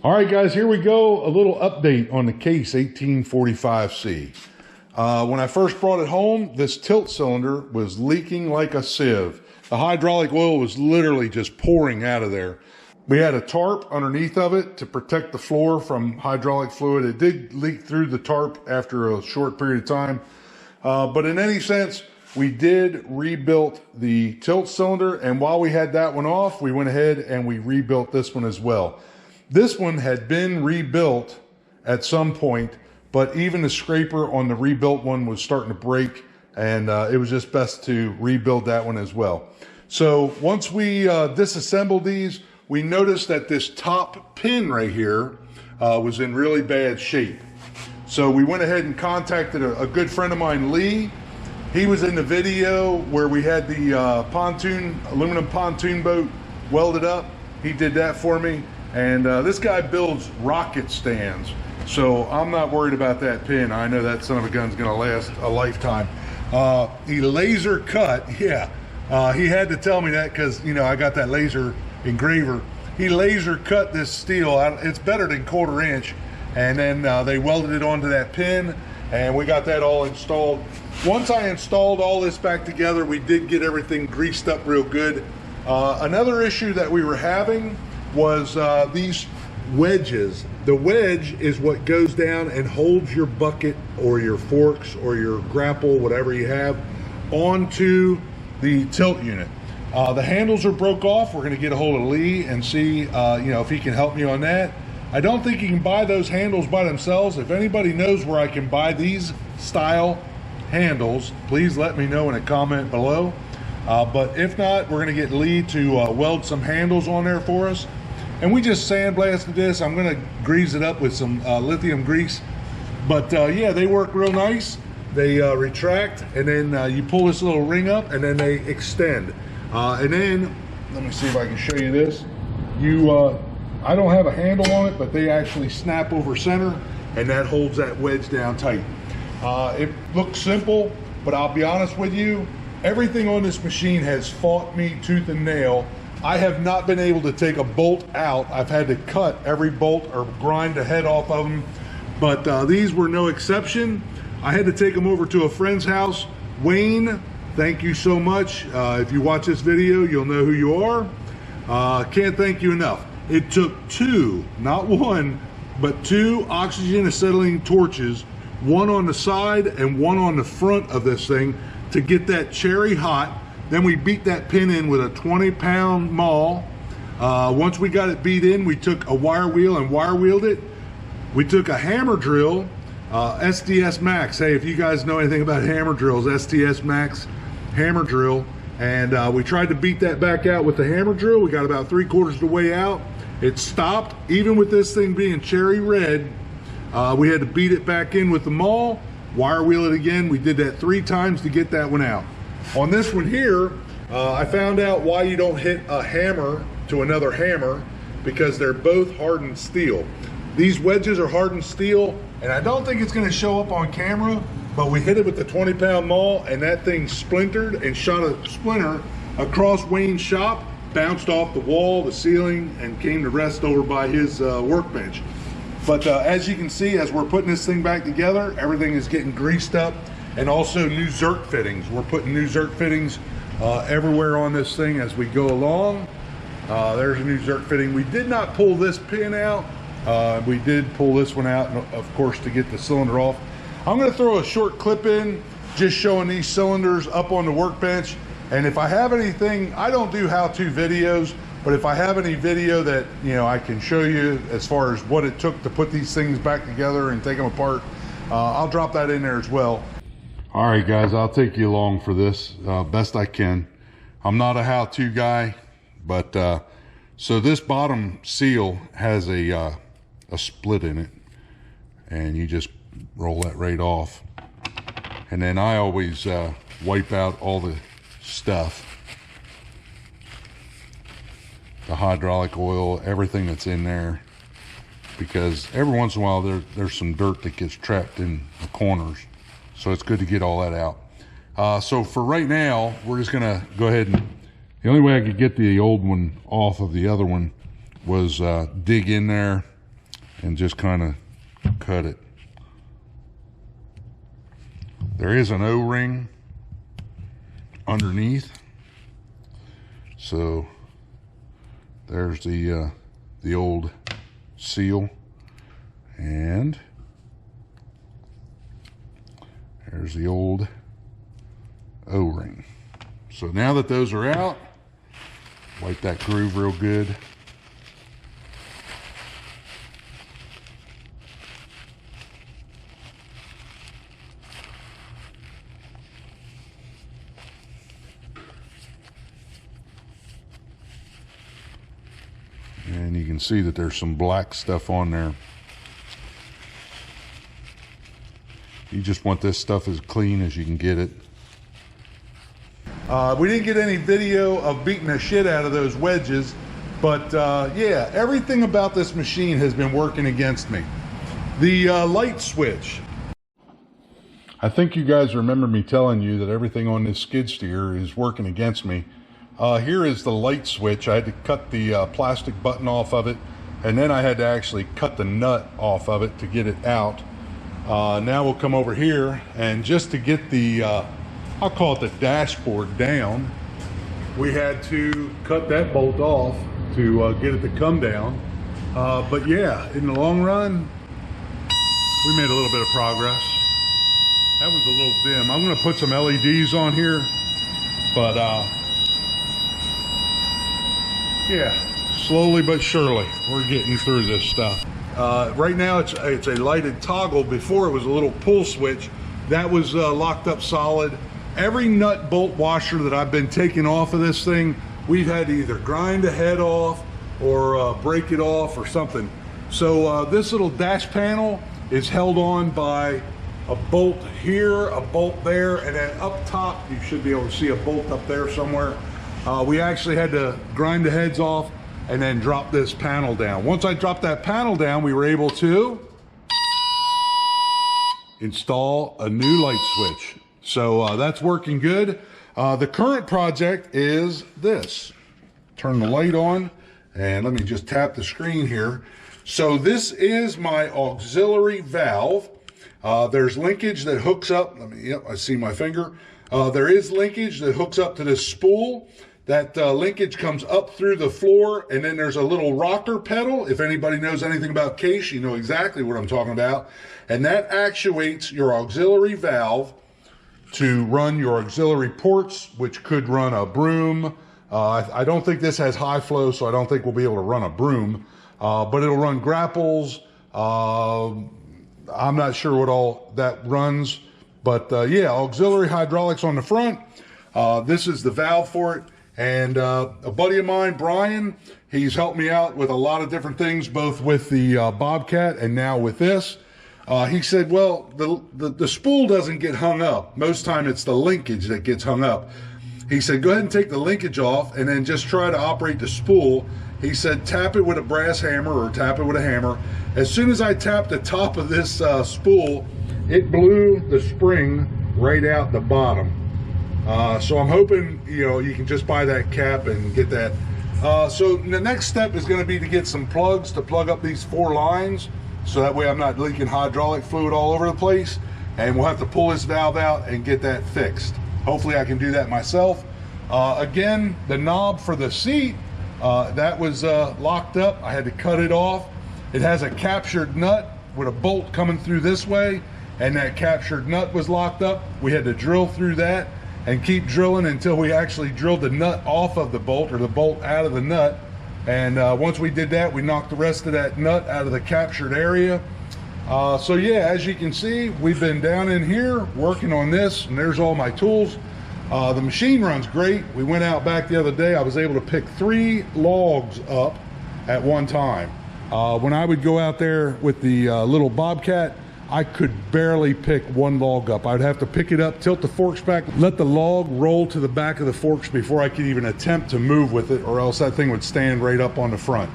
All right, guys, here we go. A little update on the Case 1845C. When I first brought it home, this tilt cylinder was leaking like a sieve. The hydraulic oil was literally just pouring out of there. We had a tarp underneath of it to protect the floor from hydraulic fluid. It did leak through the tarp after a short period of time. But in any sense, we did rebuild the tilt cylinder. And while we had that one off, we went ahead and we rebuilt this one as well. This one had been rebuilt at some point, but even the scraper on the rebuilt one was starting to break, and it was just best to rebuild that one as well. So once we disassembled these, we noticed that this top pin right here was in really bad shape. So we went ahead and contacted a good friend of mine, Lee. He was in the video where we had the aluminum pontoon boat welded up. He did that for me. And this guy builds rocket stands, so I'm not worried about that pin. I know that son of a gun's gonna last a lifetime. He laser cut, yeah. He had to tell me that because, you know, I got that laser engraver. He laser cut this steel. It's better than 1/4 inch. And then they welded it onto that pin, and we got that all installed. Once I installed all this back together, we did get everything greased up real good. Another issue that we were having was these wedges. The wedge is what goes down and holds your bucket or your forks or your grapple, whatever you have, onto the tilt unit. The handles are broke off. We're going to get a hold of Lee and see you know, if he can help me on that. I don't think you can buy those handles by themselves. If anybody knows where I can buy these style handles, please let me know in a comment below. But if not, we're going to get Lee to weld some handles on there for us. And we just sandblasted this. I'm going to grease it up with some lithium grease. But yeah, they work real nice. They retract, and then you pull this little ring up, and then they extend. And then, let me see if I can show you this. I don't have a handle on it, but they actually snap over center, and that holds that wedge down tight. It looks simple, but I'll be honest with you, everything on this machine has fought me tooth and nail. I have not been able to take a bolt out. I've had to cut every bolt or grind the head off of them, but these were no exception. I had to take them over to a friend's house. Wayne, thank you so much. If you watch this video, you'll know who you are. Can't thank you enough. It took two, not one, but two oxygen acetylene torches, one on the side and one on the front of this thing, to get that cherry hot. Then we beat that pin in with a 20-pound maul. Once we got it beat in, we took a wire wheel and wire wheeled it. We took a hammer drill, SDS Max. Hey, if you guys know anything about hammer drills, SDS Max hammer drill. And we tried to beat that back out with the hammer drill. We got about 3/4 of the way out. It stopped. Even with this thing being cherry red, we had to beat it back in with the maul, wire wheel it again. We did that 3 times to get that one out. On this one here, I found out why you don't hit a hammer to another hammer, because they're both hardened steel. These wedges are hardened steel, and I don't think it's going to show up on camera, but we hit it with the 20-pound maul, and that thing splintered and shot a splinter across Wayne's shop, bounced off the wall, the ceiling, and came to rest over by his workbench. But as you can see, as we're putting this thing back together, everything is getting greased up. And also new Zerk fittings. We're putting new Zerk fittings everywhere on this thing as we go along. There's a new Zerk fitting. We did not pull this pin out. We did pull this one out, of course, to get the cylinder off. I'm going to throw a short clip in just showing these cylinders up on the workbench. And if I have anything, I don't do how-to videos, but if I have any video that, you know, I can show you as far as what it took to put these things back together and take them apart, I'll drop that in there as well. All right, guys, I'll take you along for this best I can. I'm not a how-to guy, but so this bottom seal has a split in it, and you just roll that right off. And then I always wipe out all the stuff, the hydraulic oil, everything that's in there, because every once in a while there's some dirt that gets trapped in the corners. So it's good to get all that out. So for right now, we're just gonna go ahead and, the only way I could get the old one off of the other one was dig in there and just kind of cut it. There is an O-ring underneath, so there's the old seal, and there's the old O-ring. So now that those are out, wipe that groove real good. And you can see that there's some black stuff on there. You just want this stuff as clean as you can get it. We didn't get any video of beating the shit out of those wedges, but yeah, everything about this machine has been working against me. The light switch. I think you guys remember me telling you that everything on this skid steer is working against me. Here is the light switch. I had to cut the plastic button off of it, and then I had to actually cut the nut off of it to get it out. Now we'll come over here, and just to get the, I'll call it the dashboard down, we had to cut that bolt off to get it to come down. But yeah, in the long run, we made a little bit of progress. That was a little dim. I'm gonna put some LEDs on here, but yeah, slowly but surely, we're getting through this stuff. Right now it's a lighted toggle. Before it was a little pull switch. That was locked up solid. Every nut bolt washer that I've been taking off of this thing, we've had to either grind the head off or break it off or something. So this little dash panel is held on by a bolt here, a bolt there, and then up top you should be able to see a bolt up there somewhere. We actually had to grind the heads off and then drop this panel down. Once I dropped that panel down, we were able to install a new light switch. So that's working good. The current project is this. Turn the light on, and let me just tap the screen here. So this is my auxiliary valve. There's linkage that hooks up. Yep, I see my finger. There is linkage that hooks up to this spool. That linkage comes up through the floor, and then there's a little rocker pedal. If anybody knows anything about case, you know exactly what I'm talking about. And that actuates your auxiliary valve to run your auxiliary ports, which could run a broom. I don't think this has high flow, so I don't think we'll be able to run a broom, but it'll run grapples. I'm not sure what all that runs, but yeah, auxiliary hydraulics on the front. This is the valve for it. And a buddy of mine, Brian, he's helped me out with a lot of different things, both with the Bobcat and now with this. He said, well, the spool doesn't get hung up. Most time it's the linkage that gets hung up. He said, go ahead and take the linkage off and then just try to operate the spool. He said, tap it with a brass hammer or tap it with a hammer. As soon as I tapped the top of this spool, it blew the spring right out the bottom. So I'm hoping, you know, you can just buy that cap and get that. So the next step is going to be to get some plugs to plug up these 4 lines, so that way I'm not leaking hydraulic fluid all over the place. And we'll have to pull this valve out and get that fixed. Hopefully I can do that myself. Again, the knob for the seat, that was locked up. I had to cut it off. It has a captured nut with a bolt coming through this way, and that captured nut was locked up. We had to drill through that and keep drilling until we actually drilled the nut off of the bolt, or the bolt out of the nut. And once we did that, we knocked the rest of that nut out of the captured area. So yeah, as you can see, we've been down in here working on this, and there's all my tools. The machine runs great. We went out back the other day. I was able to pick 3 logs up at one time. When I would go out there with the little Bobcat, I could barely pick 1 log up. I'd have to pick it up, tilt the forks back, let the log roll to the back of the forks before I could even attempt to move with it, or else that thing would stand right up on the front.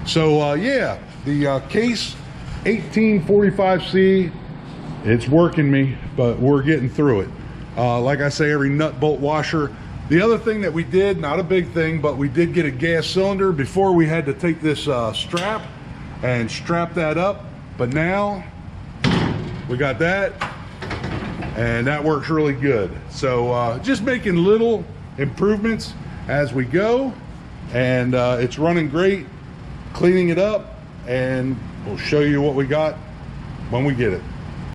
So yeah, the Case 1845C, it's working me, but we're getting through it. Like I say, every nut bolt washer. The other thing that we did, not a big thing, but we did get a gas cylinder. Before, we had to take this strap and strap that up. But now we got that, and that works really good. So just making little improvements as we go, and it's running great. Cleaning it up, and we'll show you what we got when we get it.